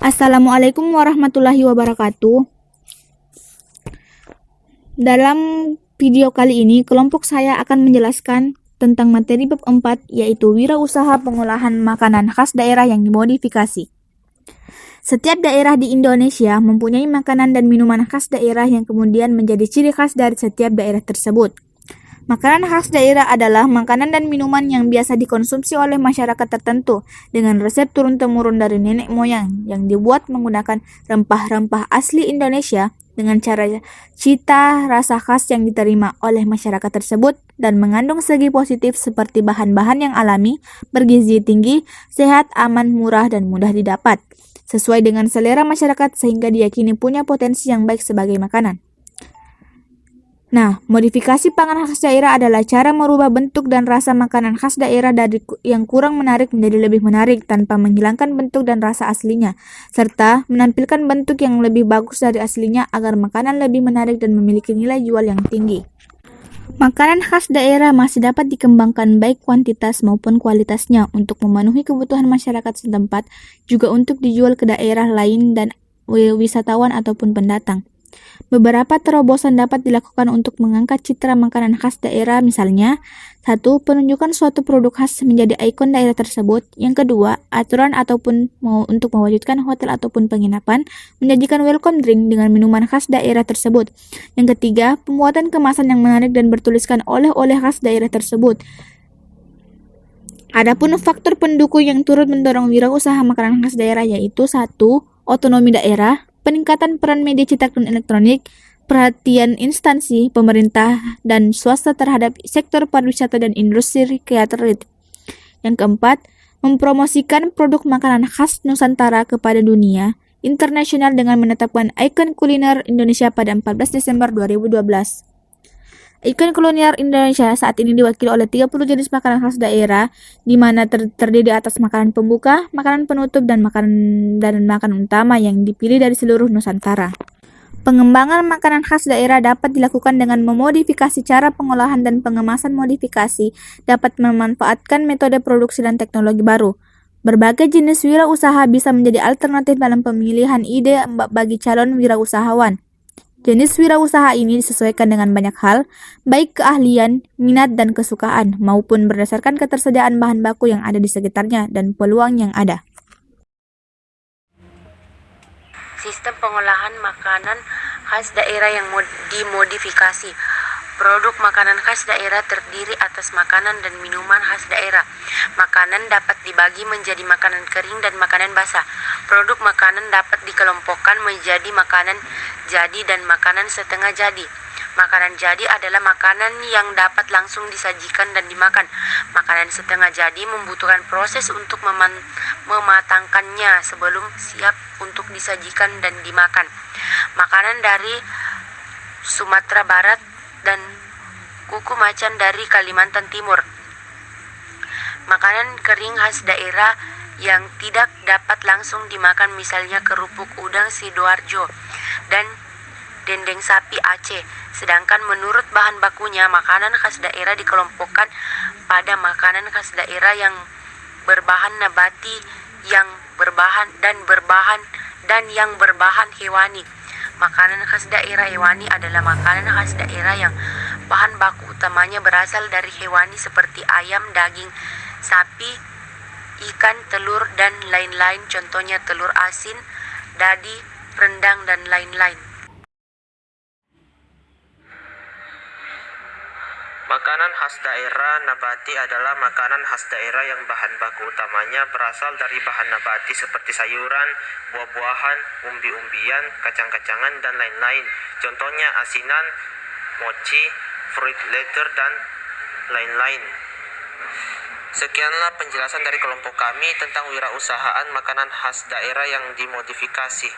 Assalamualaikum warahmatullahi wabarakatuh. Dalam video kali ini, kelompok saya akan menjelaskan tentang materi bab 4, yaitu wirausaha pengolahan makanan khas daerah yang dimodifikasi. Setiap daerah di Indonesia mempunyai makanan dan minuman khas daerah yang kemudian menjadi ciri khas dari setiap daerah tersebut. Makanan khas daerah adalah makanan dan minuman yang biasa dikonsumsi oleh masyarakat tertentu dengan resep turun-temurun dari nenek moyang yang dibuat menggunakan rempah-rempah asli Indonesia dengan cara cita rasa khas yang diterima oleh masyarakat tersebut dan mengandung segi positif seperti bahan-bahan yang alami, bergizi tinggi, sehat, aman, murah, dan mudah didapat, sesuai dengan selera masyarakat sehingga diyakini punya potensi yang baik sebagai makanan. Nah, modifikasi pangan khas daerah adalah cara merubah bentuk dan rasa makanan khas daerah dari yang kurang menarik menjadi lebih menarik tanpa menghilangkan bentuk dan rasa aslinya, serta menampilkan bentuk yang lebih bagus dari aslinya agar makanan lebih menarik dan memiliki nilai jual yang tinggi. Makanan khas daerah masih dapat dikembangkan baik kuantitas maupun kualitasnya untuk memenuhi kebutuhan masyarakat setempat, juga untuk dijual ke daerah lain dan wisatawan ataupun pendatang. Beberapa terobosan dapat dilakukan untuk mengangkat citra makanan khas daerah, misalnya 1. Penunjukan suatu produk khas menjadi ikon daerah tersebut. Yang kedua, aturan ataupun untuk mewujudkan hotel ataupun penginapan menyajikan welcome drink dengan minuman khas daerah tersebut. Yang ketiga, pembuatan kemasan yang menarik dan bertuliskan oleh-oleh khas daerah tersebut. Adapun faktor pendukung yang turut mendorong wirausaha makanan khas daerah yaitu 1. Otonomi daerah, peningkatan peran media cetak dan elektronik, perhatian instansi, pemerintah, dan swasta terhadap sektor pariwisata dan industri kreatif. Yang keempat, mempromosikan produk makanan khas Nusantara kepada dunia internasional dengan menetapkan ikon kuliner Indonesia pada 14 Desember 2012. Ikon kuliner Indonesia saat ini diwakili oleh 30 jenis makanan khas daerah, di mana terdiri atas makanan pembuka, makanan penutup, dan makanan utama yang dipilih dari seluruh Nusantara. Pengembangan makanan khas daerah dapat dilakukan dengan memodifikasi cara pengolahan dan pengemasan modifikasi, dapat memanfaatkan metode produksi dan teknologi baru. Berbagai jenis wirausaha bisa menjadi alternatif dalam pemilihan ide bagi calon wirausahawan. Jenis wirausaha ini disesuaikan dengan banyak hal, baik keahlian, minat, dan kesukaan, maupun berdasarkan ketersediaan bahan baku yang ada di sekitarnya dan peluang yang ada. Sistem pengolahan makanan khas daerah yang dimodifikasi. Produk makanan khas daerah terdiri atas makanan dan minuman khas daerah. Makanan dapat dibagi menjadi makanan kering dan makanan basah. Produk makanan dapat dikelompokkan menjadi makanan jadi dan makanan setengah jadi. Makanan jadi adalah makanan yang dapat langsung disajikan dan dimakan. Makanan setengah jadi membutuhkan proses untuk mematangkannya sebelum siap untuk disajikan dan dimakan. Makanan dari Sumatera Barat dan kuku macan dari Kalimantan Timur. Makanan kering khas daerah yang tidak dapat langsung dimakan, misalnya kerupuk udang Sidoarjo dan dendeng sapi Aceh. Sedangkan menurut bahan bakunya, makanan khas daerah dikelompokkan pada makanan khas daerah yang berbahan nabati, yang berbahan yang berbahan hewani. Makanan khas daerah hewani adalah makanan khas daerah yang bahan baku utamanya berasal dari hewani seperti ayam, daging sapi, ikan, telur, dan lain-lain. Contohnya telur asin, dadi, rendang, dan lain-lain. Makanan khas daerah nabati adalah makanan khas daerah yang bahan baku utamanya berasal dari bahan nabati seperti sayuran, buah-buahan, umbi-umbian, kacang-kacangan, dan lain-lain. Contohnya asinan, mochi, fruit leather, dan lain-lain. Sekianlah penjelasan dari kelompok kami tentang wirausahaan makanan khas daerah yang dimodifikasi.